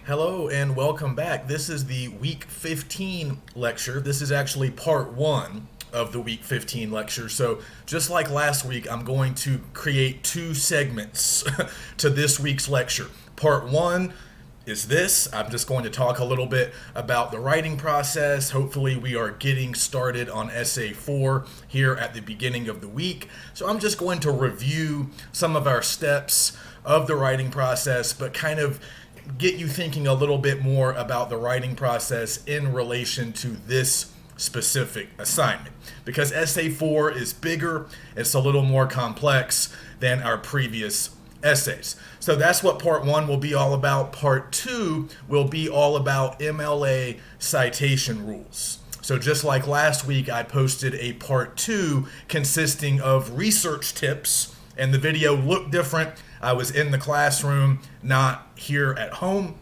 Hello and welcome back. This is the week 15 lecture. This is actually part one of the week 15 lecture. So, just like last week, I'm going to create two segments to this week's lecture. Part one is this. I'm just going to talk a little bit about the writing process. Hopefully, we are getting started on Essay 4 here at the beginning of the week. So, I'm just going to review some of our steps of the writing process, but kind of get you thinking a little bit more about the writing process in relation to this specific assignment. Because Essay 4 is bigger, it's a little more complex than our previous essays. So that's what part one will be all about. Part two will be all about MLA citation rules. So just like last week, I posted a part two consisting of research tips, and the video looked different. I was in the classroom, not here at home,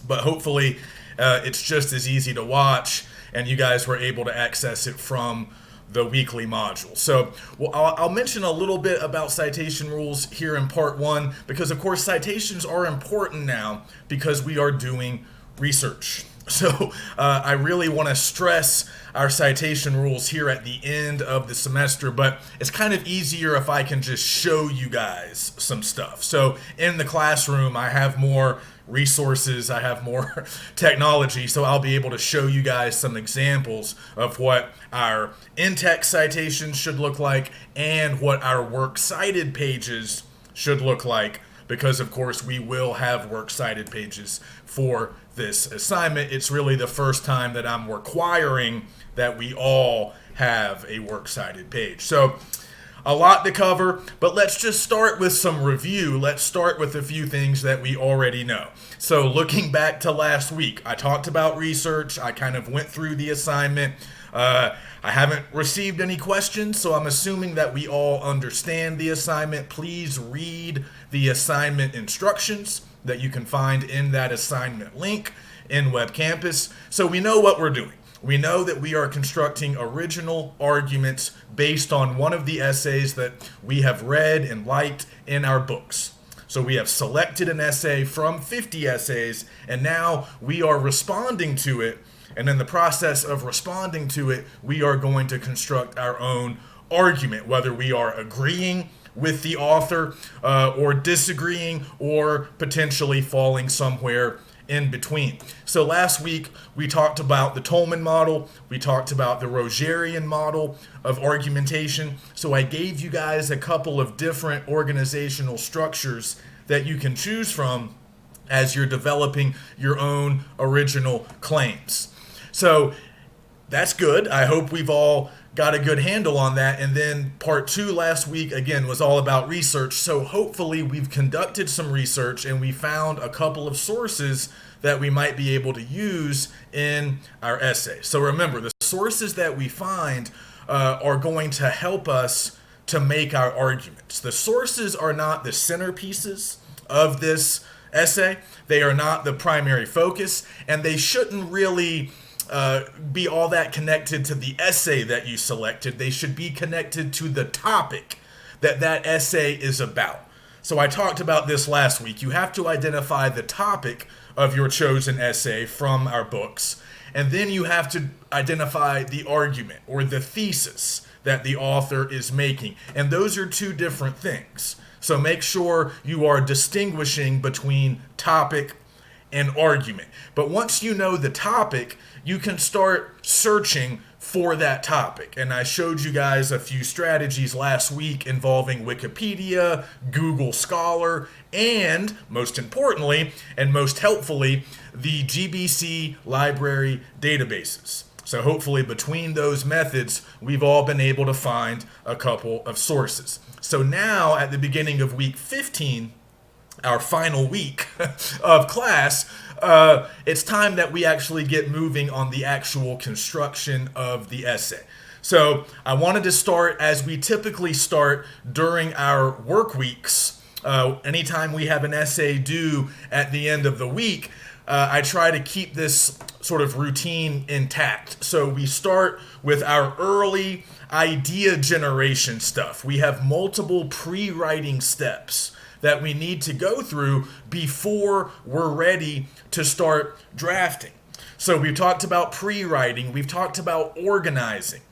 but hopefully it's just as easy to watch and you guys were able to access it from the weekly module. So I'll mention a little bit about citation rules here in part one, because of course citations are important now because we are doing research. So I really want to stress our citation rules here at the end of the semester, but it's kind of easier if I can just show you guys some stuff. So in the classroom, I have more resources, I have more technology, so I'll be able to show you guys some examples of what our in-text citations should look like and what our works cited pages should look like, because of course we will have works cited pages for this assignment. It's really the first time that I'm requiring that we all have a works cited page. So a lot to cover, but let's just start with some review. Let's start with a few things that we already know. So looking back to last week, I talked about research. I kind of went through the assignment. I haven't received any questions, so I'm assuming that we all understand the assignment. Please read the assignment instructions that you can find in that assignment link in Web Campus. So we know what we're doing. We know that we are constructing original arguments based on one of the essays that we have read and liked in our books. So we have selected an essay from 50 essays, and now we are responding to it. And in the process of responding to it, we are going to construct our own argument, whether we are agreeing with the author or disagreeing or potentially falling somewhere in between. So last week we talked about the Tolman model, we talked about the Rogerian model of argumentation. So I gave you guys a couple of different organizational structures that you can choose from as you're developing your own original claims. So that's good. I hope we've all got a good handle on that. And then part two last week, again, was all about research. So hopefully we've conducted some research and we found a couple of sources that we might be able to use in our essay. So remember, the sources that we find are going to help us to make our arguments. The sources are not the centerpieces of this essay. They are not the primary focus, and they shouldn't really be all that connected to the essay that you selected. They should be connected to the topic that that essay is about. So I talked about this last week. You have to identify the topic of your chosen essay from our books, and then you have to identify the argument or the thesis that the author is making. And those are two different things. So make sure you are distinguishing between topic and argument. But once you know the topic, you can start searching for that topic. And I showed you guys a few strategies last week involving Wikipedia, Google Scholar, and most importantly, and most helpfully, the GBC library databases. So hopefully between those methods, we've all been able to find a couple of sources. So now at the beginning of week 15, our final week of class, it's time that we actually get moving on the actual construction of the essay. So I wanted to start as we typically start during our work weeks. Anytime we have an essay due at the end of the week, I try to keep this sort of routine intact. So we start with our early idea generation stuff. We have multiple pre-writing steps that we need to go through before we're ready to start drafting. So we've talked about pre-writing, we've talked about organizing.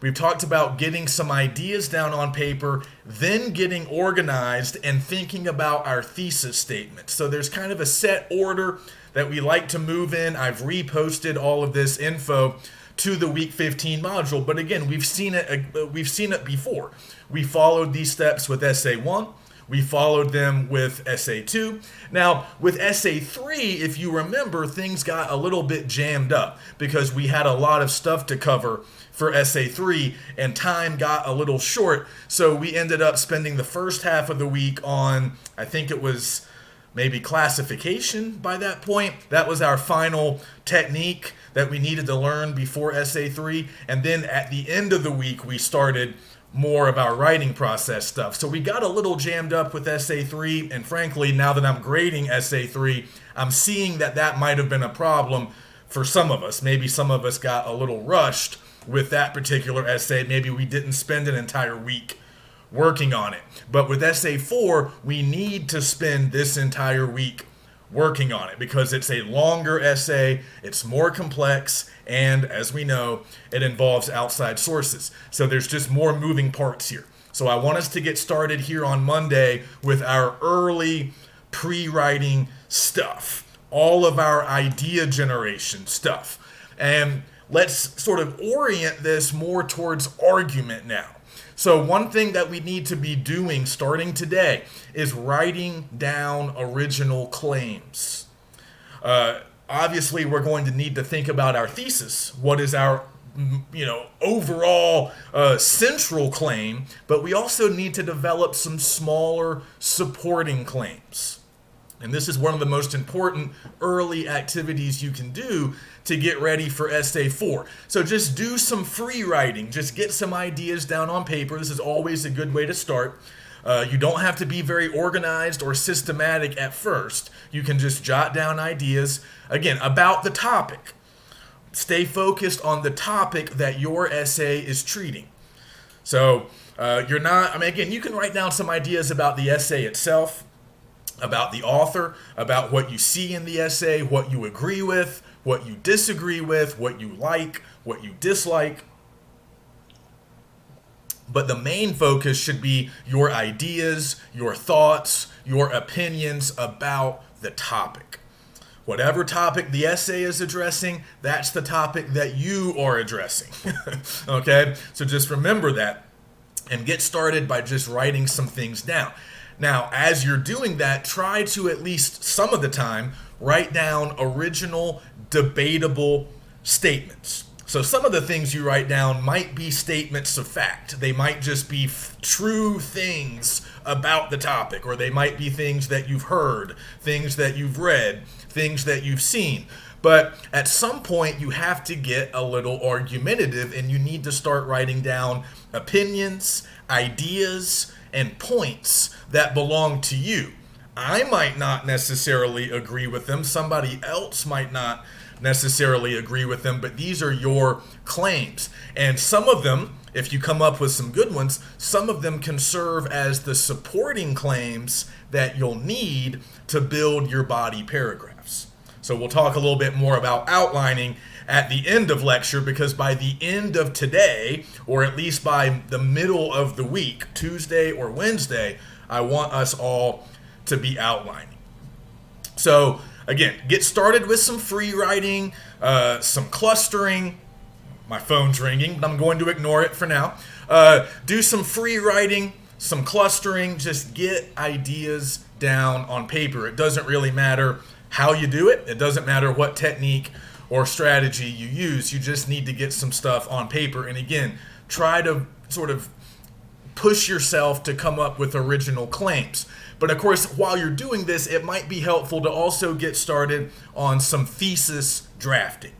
We've talked about getting some ideas down on paper, then getting organized and thinking about our thesis statement. So there's kind of a set order that we like to move in. I've reposted all of this info to the week 15 module, but again, we've seen it before. We followed these steps with essay 1. We followed them with essay 2. Now, with essay 3, if you remember, things got a little bit jammed up because we had a lot of stuff to cover for essay 3 and time got a little short. So we ended up spending the first half of the week on, I think it was maybe classification by that point. That was our final technique that we needed to learn before essay 3. And then at the end of the week, we started more of our writing process stuff. So we got a little jammed up with essay 3, and frankly, now that I'm grading essay 3, I'm seeing that might have been a problem for some of us. Maybe some of us got a little rushed with that particular essay. Maybe we didn't spend an entire week working on it. But with essay 4, we need to spend this entire week working on it because it's a longer essay, it's more complex, and as we know, it involves outside sources. So there's just more moving parts here. So I want us to get started here on Monday with our early pre-writing stuff, all of our idea generation stuff. And let's sort of orient this more towards argument now. So one thing that we need to be doing starting today is writing down original claims. Obviously, we're going to need to think about our thesis. What is our overall central claim? But we also need to develop some smaller supporting claims. And this is one of the most important early activities you can do to get ready for essay 4. So just do some free writing. Just get some ideas down on paper. This is always a good way to start. You don't have to be very organized or systematic at first. You can just jot down ideas, again, about the topic. Stay focused on the topic that your essay is treating. So again, you can write down some ideas about the essay itself, about the author, about what you see in the essay, what you agree with, what you disagree with, what you like, what you dislike. But the main focus should be your ideas, your thoughts, your opinions about the topic. Whatever topic the essay is addressing, that's the topic that you are addressing. Okay? So just remember that and get started by just writing some things down. Now, as you're doing that, try to at least some of the time write down original, debatable statements. So some of the things you write down might be statements of fact. They might just be true things about the topic, or they might be things that you've heard, things that you've read, things that you've seen. But at some point, you have to get a little argumentative, and you need to start writing down opinions, ideas, and points that belong to you. I might not necessarily agree with them. Somebody else might not necessarily agree with them, but these are your claims. And some of them, if you come up with some good ones, some of them can serve as the supporting claims that you'll need to build your body paragraphs. So we'll talk a little bit more about outlining at the end of lecture, because by the end of today, or at least by the middle of the week, Tuesday or Wednesday, I want us all to be outlining. So again, get started with some free writing, some clustering. My phone's ringing, but I'm going to ignore it for now. Do some free writing, some clustering, just get ideas down on paper. It doesn't really matter how you do it. It doesn't matter what technique or strategy you use. You just need to get some stuff on paper. And again, try to sort of push yourself to come up with original claims. But of course, while you're doing this, it might be helpful to also get started on some thesis drafting.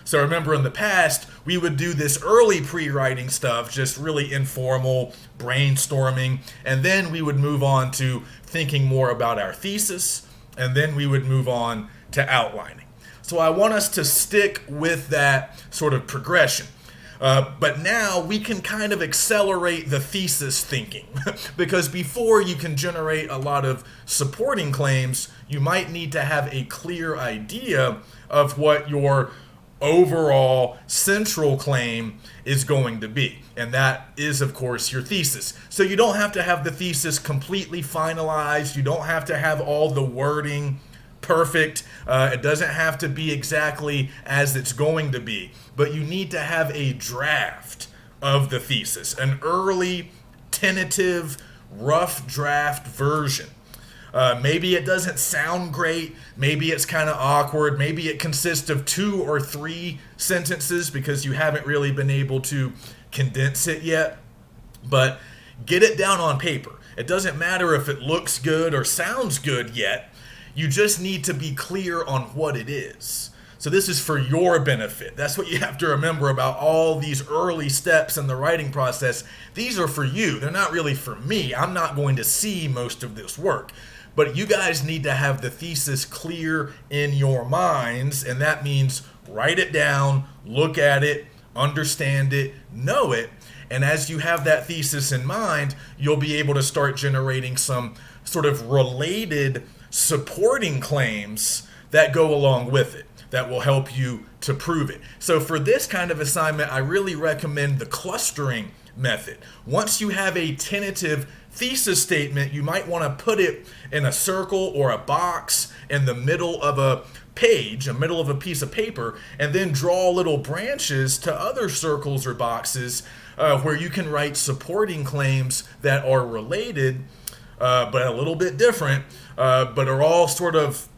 So remember, in the past, we would do this early pre-writing stuff, just really informal brainstorming, and then we would move on to thinking more about our thesis, and then we would move on to outlining. So I want us to stick with that sort of progression. But now we can kind of accelerate the thesis thinking because before you can generate a lot of supporting claims, you might need to have a clear idea of what your overall central claim is going to be. And that is, of course, your thesis. So you don't have to have the thesis completely finalized. You don't have to have all the wording perfect. It doesn't have to be exactly as it's going to be. But you need to have a draft of the thesis, an early, tentative, rough draft version. Maybe it doesn't sound great. Maybe it's kind of awkward. Maybe it consists of 2 or 3 sentences because you haven't really been able to condense it yet. But get it down on paper. It doesn't matter if it looks good or sounds good yet. You just need to be clear on what it is. So this is for your benefit. That's what you have to remember about all these early steps in the writing process. These are for you. They're not really for me. I'm not going to see most of this work. But you guys need to have the thesis clear in your minds, and that means write it down, look at it, understand it, know it, and as you have that thesis in mind, you'll be able to start generating some sort of related supporting claims that go along with it that will help you to prove it. So for this kind of assignment, I really recommend the clustering method. Once you have a tentative thesis statement, you might want to put it in a circle or a box in the middle of a page, a middle of a piece of paper, and then draw little branches to other circles or boxes where you can write supporting claims that are related but a little bit different, but are all sort of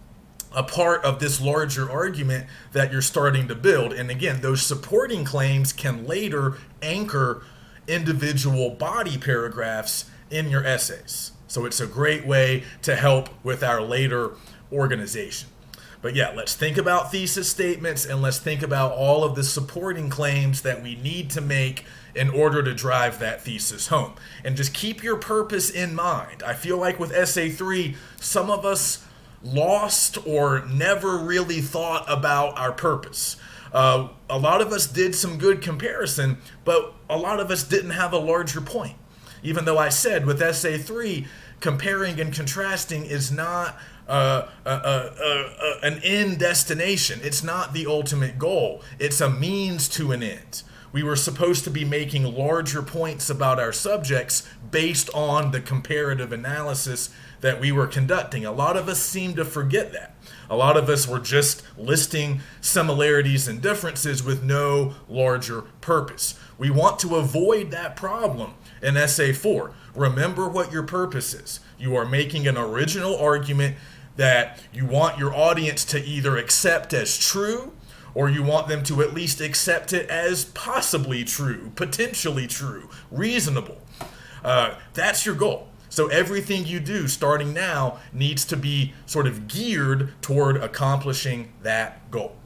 a part of this larger argument that you're starting to build. And again, those supporting claims can later anchor individual body paragraphs in your essays. So it's a great way to help with our later organization. But yeah, let's think about thesis statements and let's think about all of the supporting claims that we need to make in order to drive that thesis home. And just keep your purpose in mind. I feel like with Essay 3, some of us lost or never really thought about our purpose. A lot of us did some good comparison, but a lot of us didn't have a larger point. Even though I said with Essay 3, comparing and contrasting is not an end destination. It's not the ultimate goal. It's a means to an end. We were supposed to be making larger points about our subjects based on the comparative analysis that we were conducting. A lot of us seem to forget that. A lot of us were just listing similarities and differences with no larger purpose. We want to avoid that problem in Essay 4. Remember what your purpose is. You are making an original argument that you want your audience to either accept as true, or you want them to at least accept it as possibly true, potentially true, reasonable. That's your goal. So everything you do starting now needs to be sort of geared toward accomplishing that goal.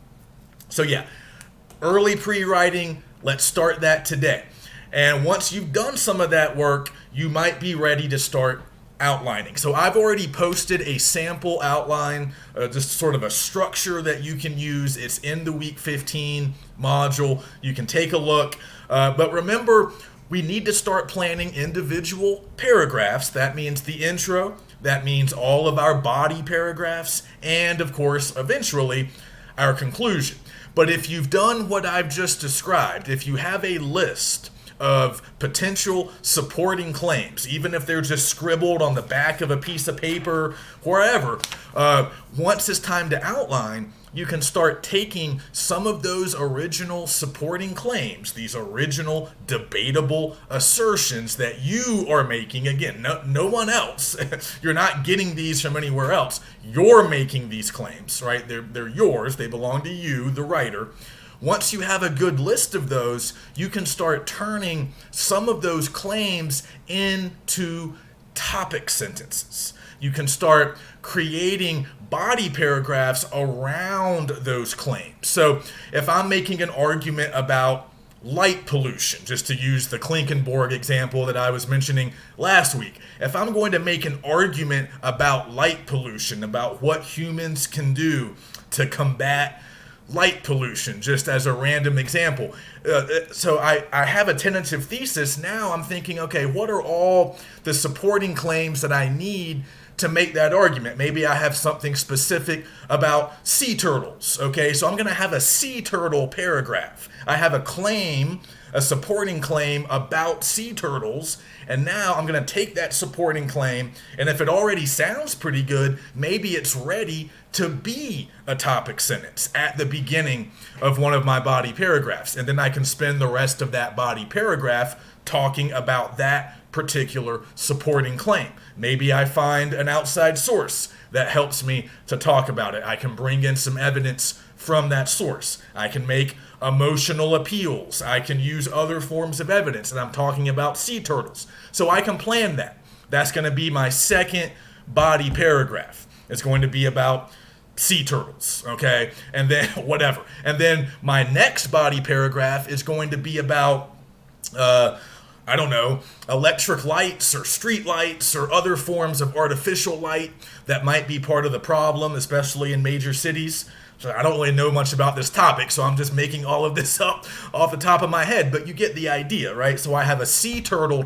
So yeah, early pre-writing, let's start that today. And once you've done some of that work, you might be ready to start outlining. So I've already posted a sample outline, just sort of a structure that you can use. It's in the week 15 module. You can take a look. But remember, we need to start planning individual paragraphs. That means the intro. That means all of our body paragraphs. And of course, eventually, our conclusion. But if you've done what I've just described, if you have a list of potential supporting claims, even if they're just scribbled on the back of a piece of paper, wherever, once it's time to outline, you can start taking some of those original supporting claims, these original debatable assertions that you are making. Again, no one else. You're not getting these from anywhere else. You're making these claims, right? They're yours. They belong to you, the writer. Once you have a good list of those, you can start turning some of those claims into topic sentences. You can start creating body paragraphs around those claims. So if I'm making an argument about light pollution, just to use the Klinkenborg example that I was mentioning last week, if I'm going to make an argument about light pollution, about what humans can do to combat light pollution, just as a random example. So I have a tentative thesis. Now I'm thinking, okay, what are all the supporting claims that I need to make that argument? Maybe I have something specific about sea turtles. Okay, so I'm going to have a sea turtle paragraph. I have a claim, a supporting claim about sea turtles, and now I'm going to take that supporting claim, and if it already sounds pretty good, maybe it's ready to be a topic sentence at the beginning of one of my body paragraphs, and then I can spend the rest of that body paragraph talking about that particular supporting claim. Maybe I find an outside source that helps me to talk about it. I can bring in some evidence from that source. I can make emotional appeals. I can use other forms of evidence, and I'm talking about sea turtles. So I can plan that. That's going to be my second body paragraph. It's going to be about sea turtles, okay? And then whatever. And then my next body paragraph is going to be about I don't know, electric lights or street lights or other forms of artificial light that might be part of the problem, especially in major cities. So I don't really know much about this topic, so I'm just making all of this up off the top of my head, but you get the idea, right? So I have a sea turtle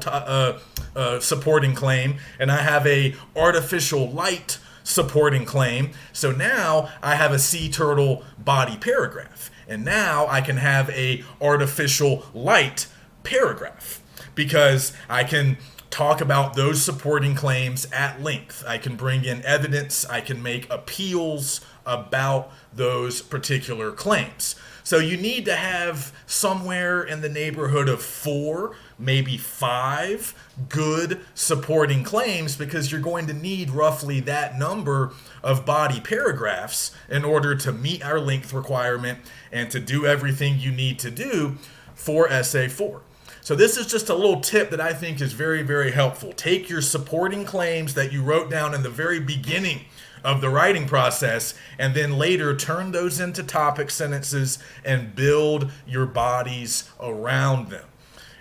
supporting claim, and I have a artificial light supporting claim. So now I have a sea turtle body paragraph, and now I can have a artificial light paragraph, because I can talk about those supporting claims at length. I can bring in evidence. I can make appeals about those particular claims. So you need to have somewhere in the neighborhood of 4, maybe 5 good supporting claims, because you're going to need roughly that number of body paragraphs in order to meet our length requirement and to do everything you need to do for Essay 4. So this is just a little tip that I think is very, very helpful. Take your supporting claims that you wrote down in the very beginning of the writing process, and then later turn those into topic sentences and build your bodies around them.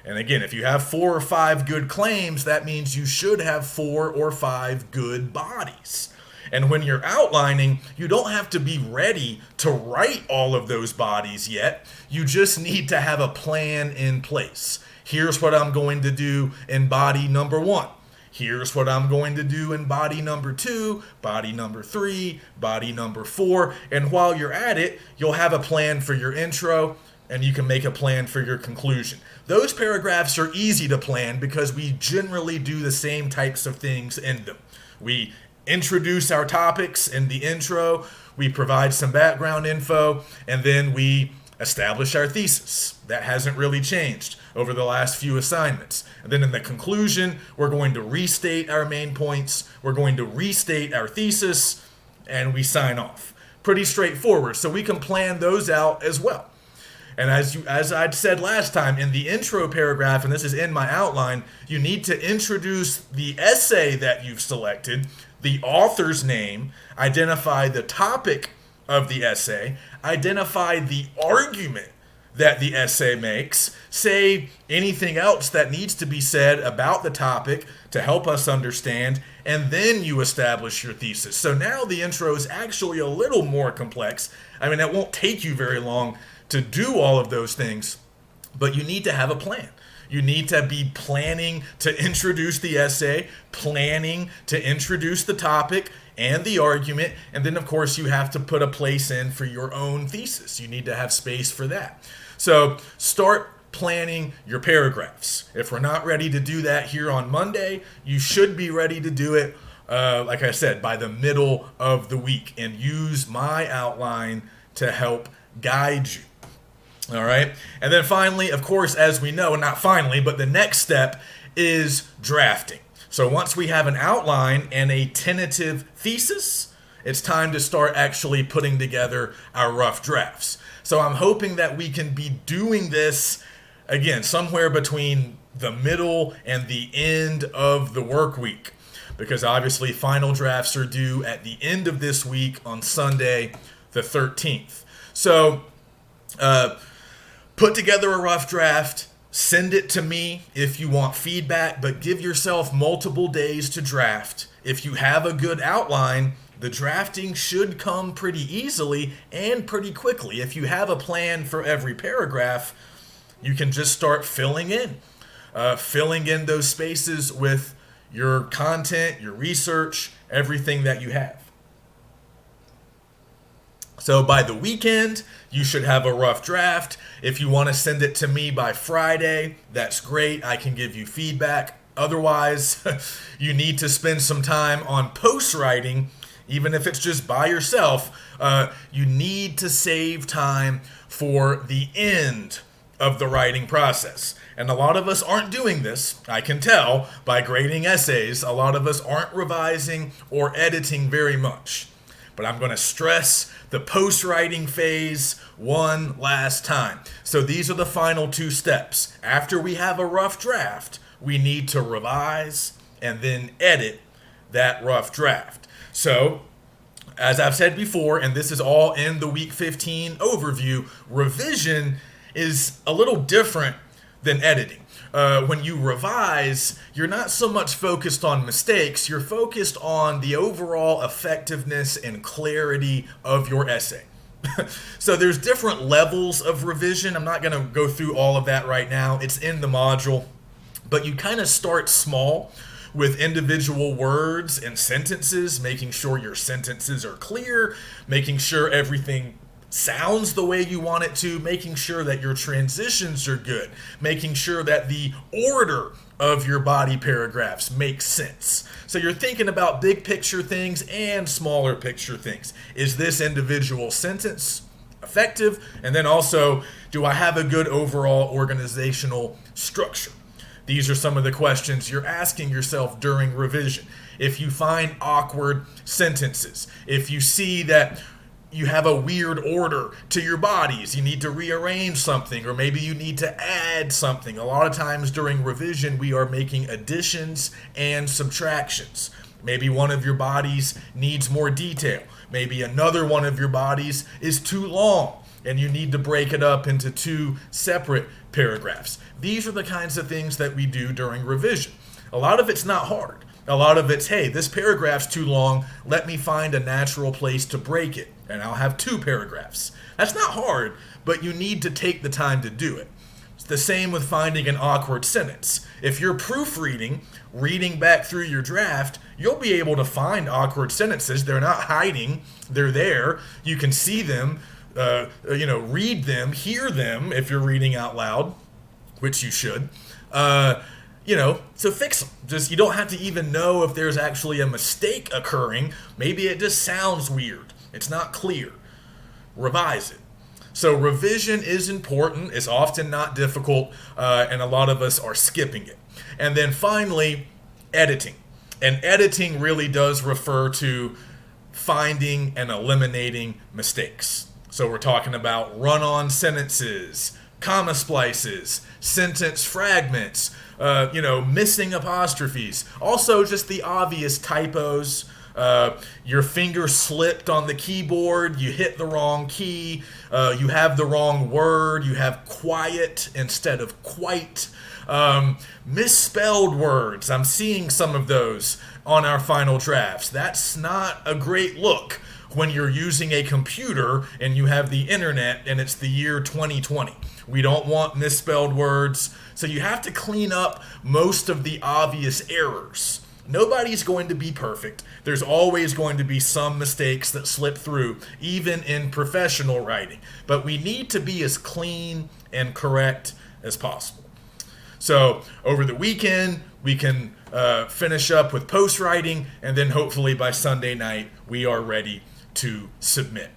And again, if you have 4 or 5 good claims, that means you should have 4 or 5 good bodies. And when you're outlining, you don't have to be ready to write all of those bodies yet. You just need to have a plan in place. Here's what I'm going to do in body number 1. Here's what I'm going to do in body number 2, body number 3, body number 4. And while you're at it, you'll have a plan for your intro, and you can make a plan for your conclusion. Those paragraphs are easy to plan because we generally do the same types of things in them. We introduce our topics in the intro, we provide some background info, and then we establish our thesis. That hasn't really changed over the last few assignments. And then in the conclusion, we're going to restate our main points, we're going to restate our thesis, and we sign off. Pretty straightforward, so we can plan those out as well. And as I'd said last time, in the intro paragraph, and this is in my outline, you need to introduce the essay that you've selected, the author's name, identify the topic of the essay, identify the argument that the essay makes, say anything else that needs to be said about the topic to help us understand, and then you establish your thesis. So now the intro is actually a little more complex. I mean, it won't take you very long to do all of those things, but you need to have a plan. You need to be planning to introduce the essay, planning to introduce the topic and the argument, and then of course you have to put a place in for your own thesis. You need to have space for that. So start planning your paragraphs. If we're not ready to do that here on Monday, you should be ready to do it, like I said, by the middle of the week, and use my outline to help guide you. All right. And then finally, of course, as we know, not finally, but the next step is drafting. So once we have an outline and a tentative thesis, it's time to start actually putting together our rough drafts. So I'm hoping that we can be doing this, again, somewhere between the middle and the end of the work week, because obviously final drafts are due at the end of this week on Sunday, the 13th. So, put together a rough draft, send it to me if you want feedback, but give yourself multiple days to draft. If you have a good outline, the drafting should come pretty easily and pretty quickly. If you have a plan for every paragraph, you can just start filling in those spaces with your content, your research, everything that you have. So by the weekend, you should have a rough draft. If you want to send it to me by Friday, that's great. I can give you feedback. Otherwise, you need to spend some time on post writing, even if it's just by yourself. You need to save time for the end of the writing process. And a lot of us aren't doing this. I can tell by grading essays. A lot of us aren't revising or editing very much. But I'm going to stress the post-writing phase one last time. So these are the final two steps. After we have a rough draft, we need to revise and then edit that rough draft. So, as I've said before, and this is all in the Week 15 overview, revision is a little different than editing. When you revise, you're not so much focused on mistakes, you're focused on the overall effectiveness and clarity of your essay. So there's different levels of revision. I'm not going to go through all of that right now. It's in the module. But you kind of start small with individual words and sentences, making sure your sentences are clear, making sure everything sounds the way you want it to, making sure that your transitions are good, making sure that the order of your body paragraphs makes sense. So you're thinking about big picture things and smaller picture things. Is this individual sentence effective? And then also, do I have a good overall organizational structure? These are some of the questions you're asking yourself during revision. If you find awkward sentences, if you see that you have a weird order to your bodies, you need to rearrange something, or maybe you need to add something. A lot of times during revision, we are making additions and subtractions. Maybe one of your bodies needs more detail. Maybe another one of your bodies is too long, and you need to break it up into two separate paragraphs. These are the kinds of things that we do during revision. A lot of it's not hard. A lot of it's, hey, this paragraph's too long. Let me find a natural place to break it, and I'll have two paragraphs. That's not hard, but you need to take the time to do it. It's the same with finding an awkward sentence. If you're proofreading, reading back through your draft, you'll be able to find awkward sentences. They're not hiding. They're there. You can see them, read them, hear them if you're reading out loud, which you should. So fix them. Just, you don't have to even know if there's actually a mistake occurring. Maybe it just sounds weird. It's not clear. Revise it. So revision is important. It's often not difficult, and a lot of us are skipping it. And then finally, editing. And editing really does refer to finding and eliminating mistakes. So we're talking about run-on sentences, comma splices, sentence fragments, missing apostrophes. Also just the obvious typos. Your finger slipped on the keyboard, you hit the wrong key, you have the wrong word, you have quiet instead of quite. Misspelled words, I'm seeing some of those on our final drafts. That's not a great look when you're using a computer and you have the internet and it's the year 2020. We don't want misspelled words, so you have to clean up most of the obvious errors. Nobody's going to be perfect. There's always going to be some mistakes that slip through, even in professional writing. But we need to be as clean and correct as possible. So over the weekend, we can finish up with post writing, and then hopefully by Sunday night, we are ready to submit.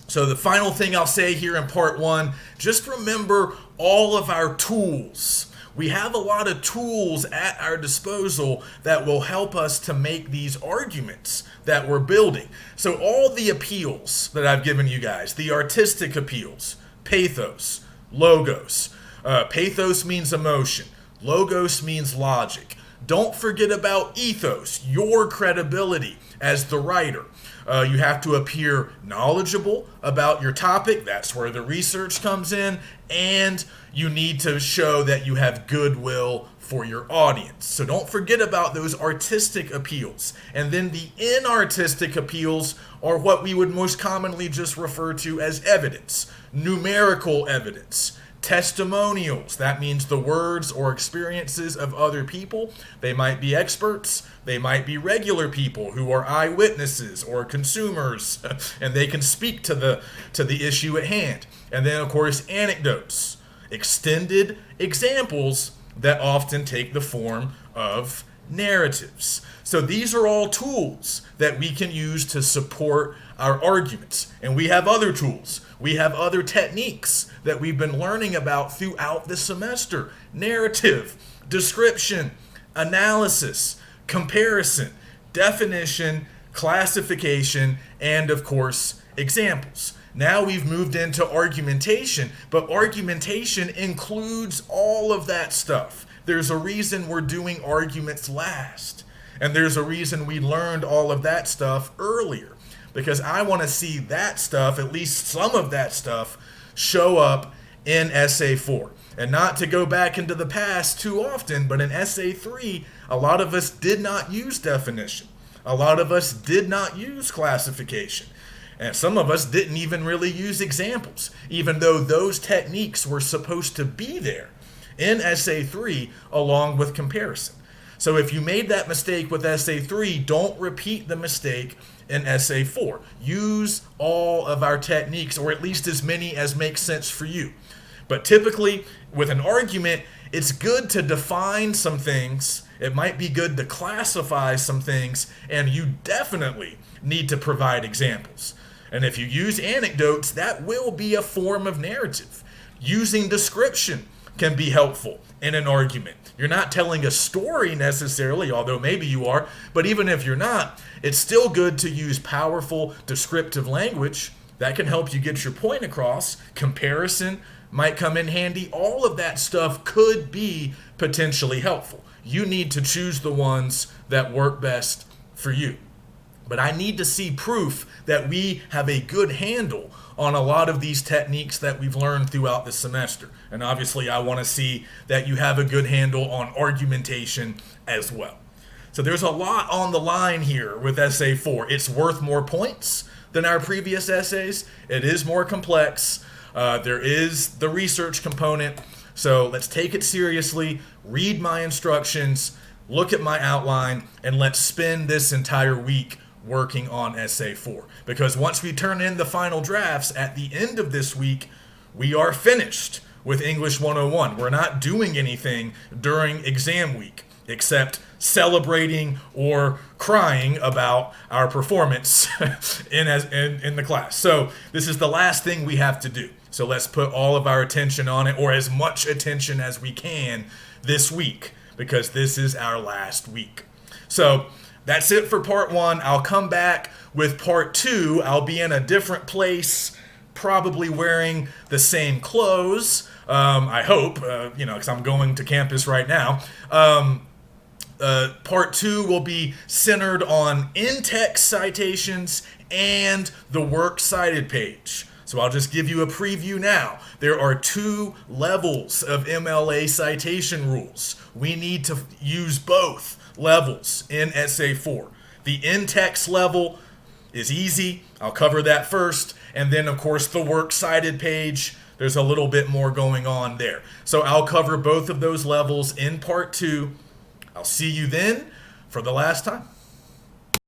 So the final thing I'll say here in part one, just remember all of our tools. We have a lot of tools at our disposal that will help us to make these arguments that we're building. So all the appeals that I've given you guys, the artistic appeals, pathos, logos. Pathos means emotion. Logos means logic. Don't forget about ethos, your credibility as the writer. You have to appear knowledgeable about your topic. That's where the research comes in. And you need to show that you have goodwill for your audience. So don't forget about those artistic appeals. And then the inartistic appeals are what we would most commonly just refer to as evidence, numerical evidence. Testimonials, that means the words or experiences of other people. They might be experts, they might be regular people who are eyewitnesses or consumers, and they can speak to the issue at hand. And then, of course, anecdotes, extended examples that often take the form of narratives. So these are all tools that we can use to support our arguments. And we have other tools. We have other techniques that we've been learning about throughout the semester. Narrative, description, analysis, comparison, definition, classification, and of course, examples. Now we've moved into argumentation, but argumentation includes all of that stuff. There's a reason we're doing arguments last. And there's a reason we learned all of that stuff earlier. Because I want to see that stuff, at least some of that stuff, show up in Essay 4. And not to go back into the past too often, but in Essay 3, a lot of us did not use definition. A lot of us did not use classification. And some of us didn't even really use examples, even though those techniques were supposed to be there in Essay 3 along with comparison. So if you made that mistake with Essay 3, don't repeat the mistake in Essay 4. Use all of our techniques, or at least as many as make sense for you. But typically, with an argument, it's good to define some things. It might be good to classify some things, and you definitely need to provide examples. And if you use anecdotes, that will be a form of narrative. Using description can be helpful in an argument. You're not telling a story necessarily, although maybe you are, but even if you're not, it's still good to use powerful descriptive language that can help you get your point across. Comparison might come in handy. All of that stuff could be potentially helpful. You need to choose the ones that work best for you. But I need to see proof that we have a good handle on a lot of these techniques that we've learned throughout the semester. And obviously, I want to see that you have a good handle on argumentation as well. So there's a lot on the line here with Essay 4. It's worth more points than our previous essays. It is more complex. There is the research component. So let's take it seriously, read my instructions, look at my outline, and let's spend this entire week working on Essay 4. Because once we turn in the final drafts at the end of this week, we are finished with English 101. We're not doing anything during exam week except celebrating or crying about our performance in the class. So this is the last thing we have to do. So let's put all of our attention on it, or as much attention as we can this week, because this is our last week. So that's it for part 1. I'll come back with part 2. I'll be in a different place, probably wearing the same clothes. I hope, because I'm going to campus right now. Part 2 will be centered on in-text citations and the works cited page. So I'll just give you a preview now. There are 2 levels of MLA citation rules. We need to use both levels in Essay 4. The in-text level is easy. I'll cover that first. And then, of course, the works cited page, there's a little bit more going on there. So I'll cover both of those levels in part 2. I'll see you then for the last time.